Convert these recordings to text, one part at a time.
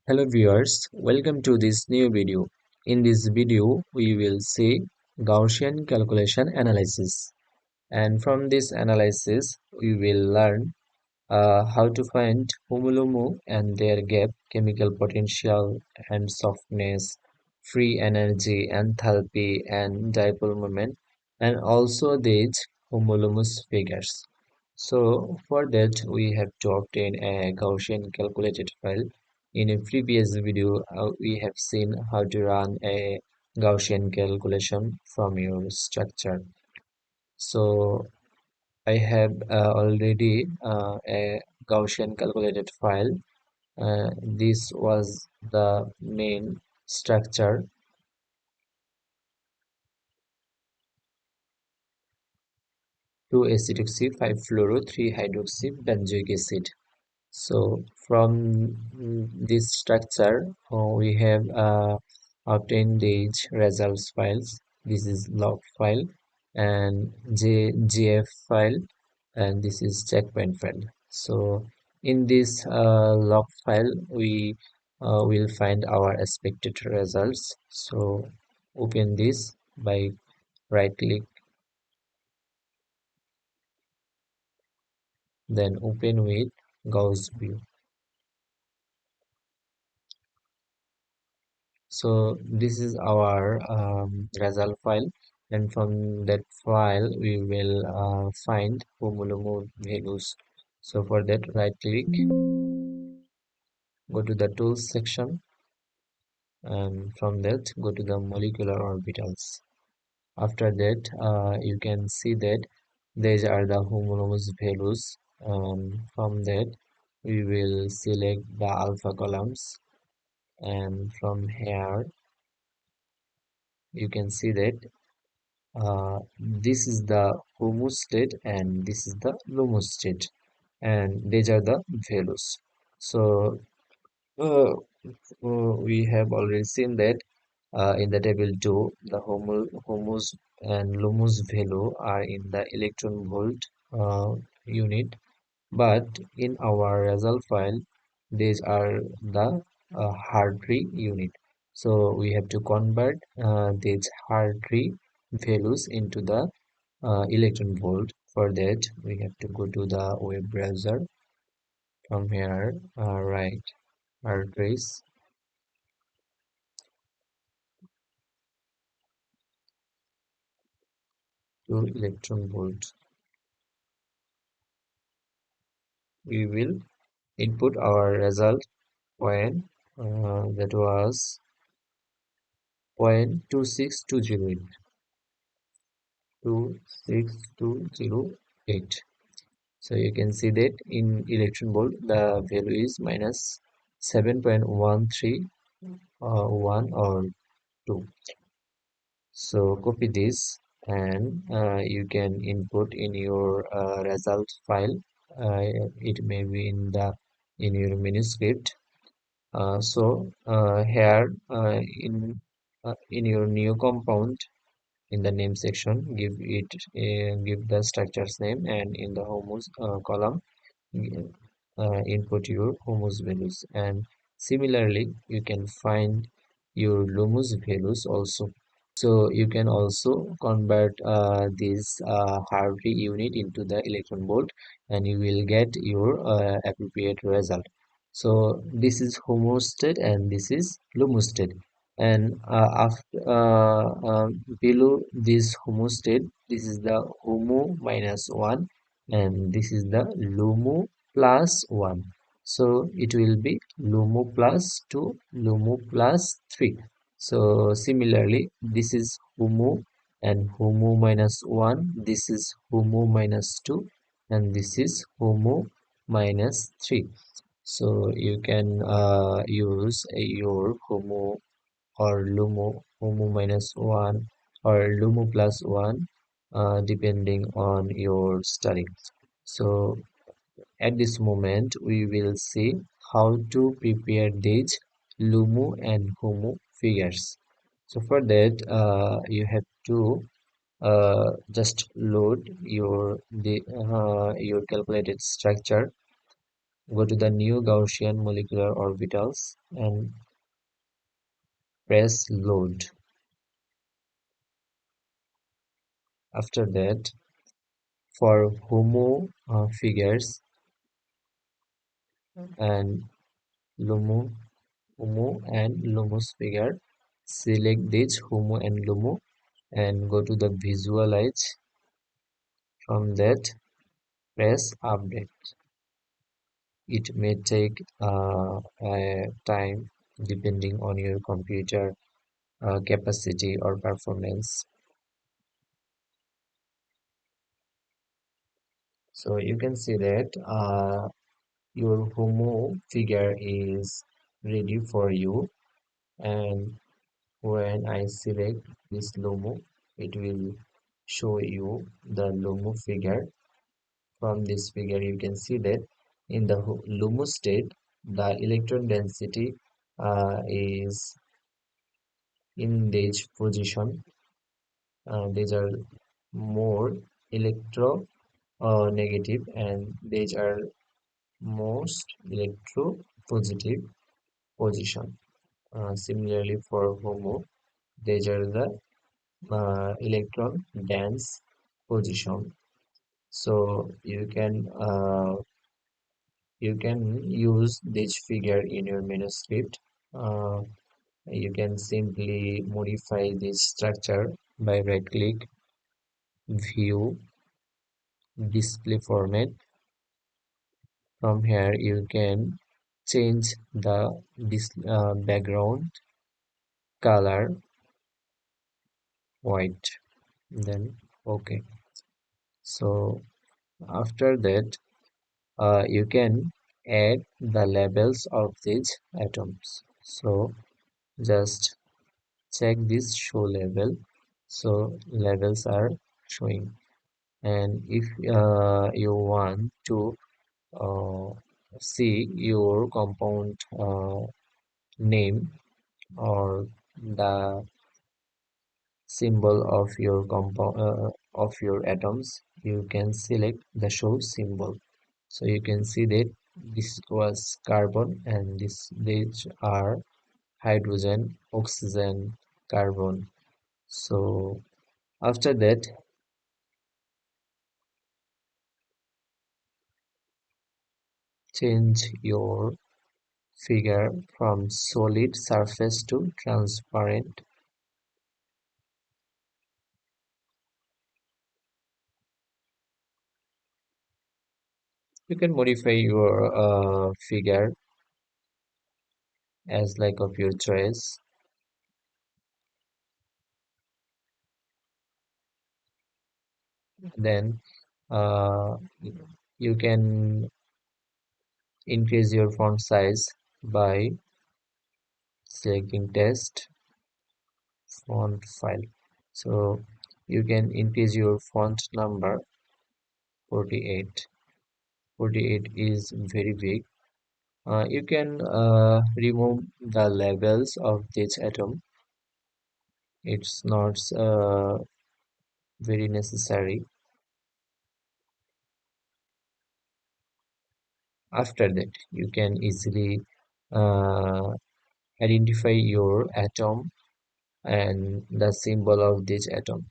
Hello viewers, welcome to this new video. In this video, we will see Gaussian calculation analysis. And from this analysis, we will learn how to find HOMO LUMO and their gap, chemical potential and softness, free energy, enthalpy and dipole moment, and also these homolumous figures. So for that we have to obtain a Gaussian calculated file. In a previous video we have seen how to run a Gaussian calculation from your structure. So I have already a Gaussian calculated file. This was the main structure: 2 acetoxy, 5 fluoro, 3 hydroxy benzoic acid. So from this structure, we have obtained these results files. This is log file and GF file, and this is checkpoint file. So in this log file, we will find our expected results. So open this by right click, then open with Gauss view. So this is our result file, and from that file we will find homolomo values. So for that, right click, go to the tools section, and from that go to the molecular orbitals. After that you can see that these are the homologous values. From that we will select the alpha columns, and from here you can see that this is the HOMO state and this is the LUMO state, and these are the values. So uh, we have already seen that in the table 2 the HOMOs and LUMOs value are in the electron volt unit, but in our result file these are the Hartree unit. So we have to convert these Hartree values into the electron volt. For that we have to go to the web browser. From here write Hartrees to electron volt. We will input our result when that was 0.26208. 26208. So you can see that in electron volt the value is minus 7.13 or 2. So copy this, and you can input in your result file. It may be in your manuscript. Here in your new compound, in the name section, give the structure's name, and in the homos column input your homos values, and similarly you can find your lumos values also. So you can also convert this Harvey unit into the electron volt, and you will get your appropriate result. So this is HOMO state and this is LUMO state. And below this HOMO state, this is the HOMO minus 1, and this is the LUMO plus 1. So it will be LUMO plus 2, LUMO plus 3. So similarly, this is HOMO and HOMO minus 1, this is HOMO minus 2, and this is HOMO minus 3. So you can use your HOMO or LUMO, HOMO minus 1 or LUMO plus 1 depending on your study. So at this moment we will see how to prepare these LUMO and HOMO figures. So for that you have to just load your calculated structure go to the new Gaussian molecular orbitals and press load. After that, for HOMO figures and LUMO, HOMO and LUMO's figure, select this HOMO and LUMO and go to the visualize. From that, press update. It may take a time depending on your computer capacity or performance. So you can see that your HOMO figure is ready for you, and when I select this LUMO, it will show you the LUMO figure. From this figure, you can see that in the LUMO state, the electron density is in this position. These are more electro negative, and these are most electro positive position. Similarly, for HOMO, these are the electron dense position. So you can use this figure in your manuscript. Uh, you can simply modify this structure by right click, view, display format. From here you can change the background color white, then okay. So after that you can add the labels of these atoms. So just check this show label. So labels are showing, and if you want to uh, see your compound name or the symbol of your compound of your atoms, you can select the show symbol. So you can see that this was carbon and these are hydrogen, oxygen, carbon. So after that, change your figure from solid surface to transparent. You can modify your figure as like of your choice. Then uh, you can increase your font size by selecting text font file. So you can increase your font number 48. 48 is very big. You can remove the labels of this atom. It's not very necessary. After that, you can easily uh, identify your atom and the symbol of this atom.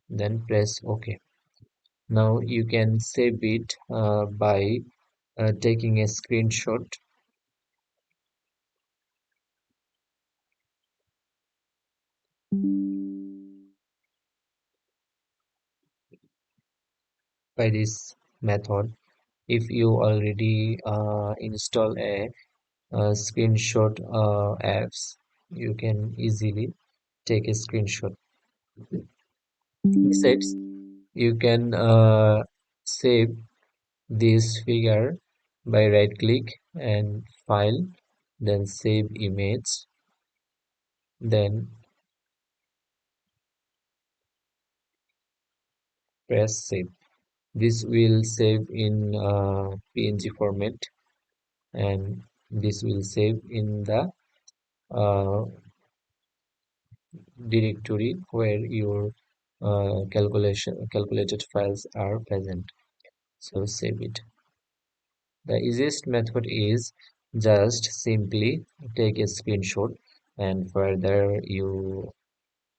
Then press OK. Now you can save it by taking a screenshot. By this method, if you already install a screenshot apps, you can easily take a screenshot. Besides, you can save this figure by right click and file, then save image, then press save. This will save in PNG format, and this will save in the uh, directory where your calculated files are present. So save it. The easiest method is just simply take a screenshot, and further you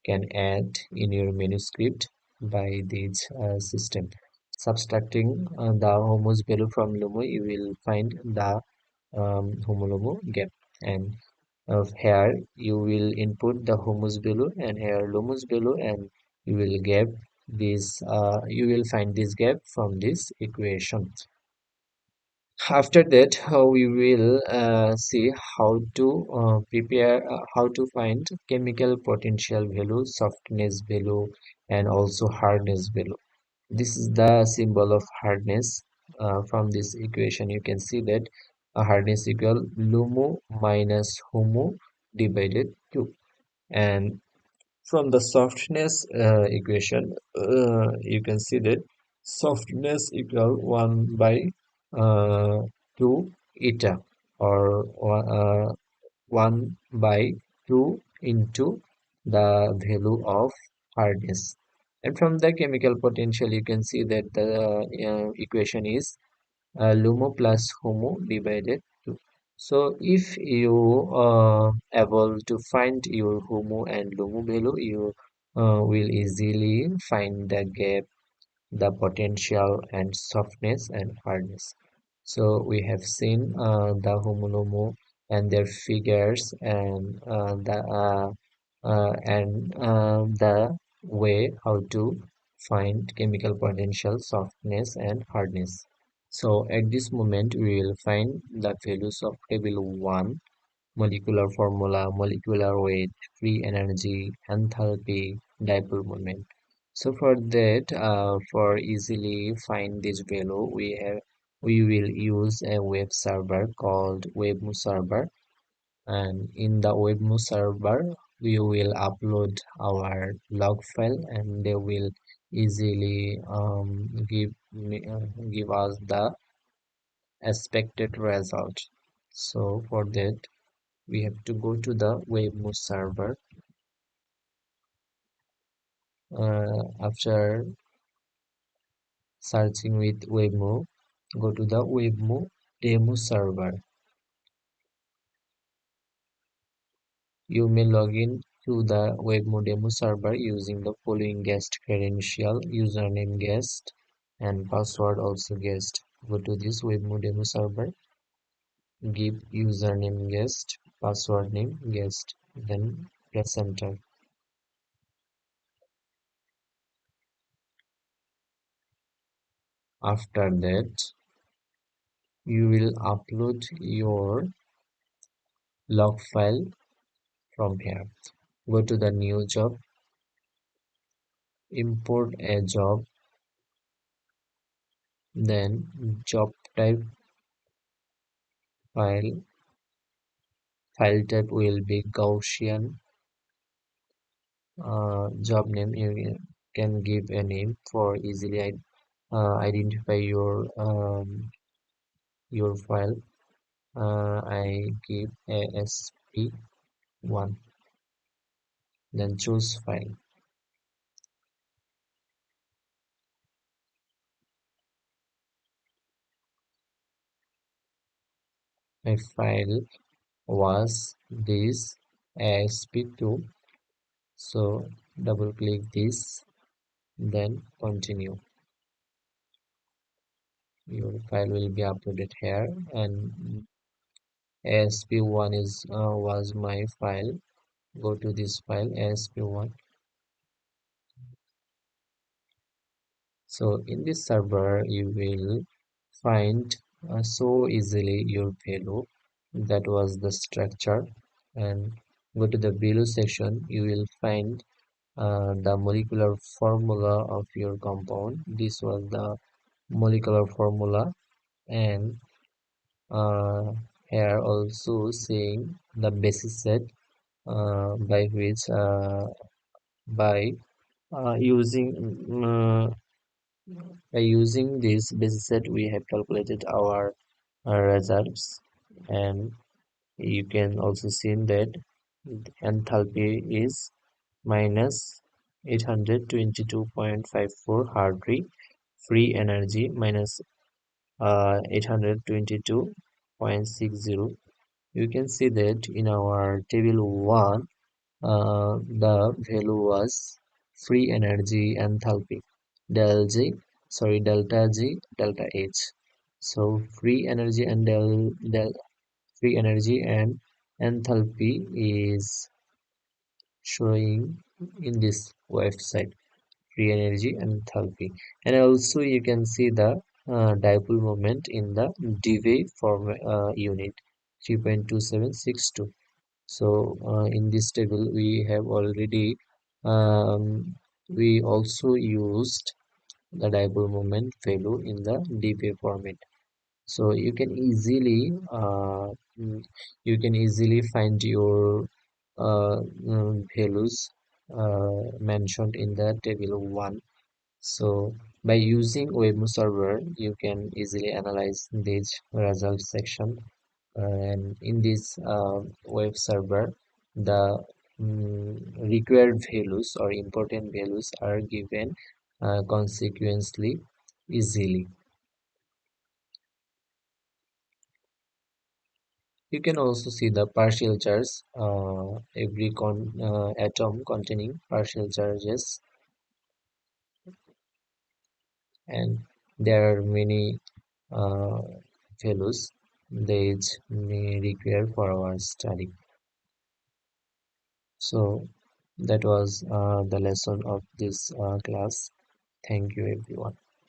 can add in your manuscript by this system. Subtracting the HOMO's value from LUMO, you will find the HOMO-LUMO gap, and here you will input the HOMO's value and here LUMO's value, and you will get this. You will find this gap from this equation. After that, we will see how to how to find chemical potential value, softness value, and also hardness value. This is the symbol of hardness. From this equation, you can see that hardness equal LUMO minus HOMO divided 2. And from the softness equation, you can see that softness equal 1 by uh, 2 eta, or 1 by 2 into the value of hardness. And from the chemical potential, you can see that the equation is LUMO plus HOMO divided 2. So if you able to find your HOMO and LUMO value, you will easily find the gap, the potential, and softness and hardness. So we have seen the HOMO LUMO and their figures, and the way how to find chemical potential, softness, and hardness. So at this moment, we will find the values of table 1, molecular formula, molecular weight, free energy, enthalpy, dipole moment. So for that, for easily find this value, we will use a web server called WebMO server, and in the WebMO server, we will upload our log file, and they will easily give us the expected result. So for that, we have to go to the WebMO server. After searching with WebMO, go to the WebMO demo server. You may log in to the WebMO demo server using the following guest credential: username guest and password also guest. Go to this WebMO demo server, give username guest, password name guest, then press enter. After that, you will upload your log file from here. Go to the new job, import a job, then job type, file file type will be Gaussian. Job name, you can give a name for easily identify your file. I give ASP1, then choose file. My file was this ASP2, so double click this, then continue. Your file will be uploaded here, and ASP1 is was my file. Go to this file ASP1. So in this server, you will find so easily your value. That was the structure. And go to the below section, you will find the molecular formula of your compound. This was the molecular formula, and uh, here also saying the basis set by which by using this basis set we have calculated our results. And you can also see that enthalpy is minus 822.54 Hartree, free energy minus 822.60. You can see that in our table 1, the value was free energy enthalpy delta G delta H. So free energy and enthalpy is showing in this website, free energy and enthalpy. And also you can see the dipole moment in the Dewey form unit 3.2762. So in this table we have already we also used the dipole moment value in the dp format. So mm, you can easily find your values mentioned in the table 1. So by using WebMO server, you can easily analyze this result section. And in this web server, the required values or important values are given consequently easily. You can also see the partial charge, every atom containing partial charges, and there are many uh, values that may require for our study. So that was the lesson of this class. Thank you, everyone.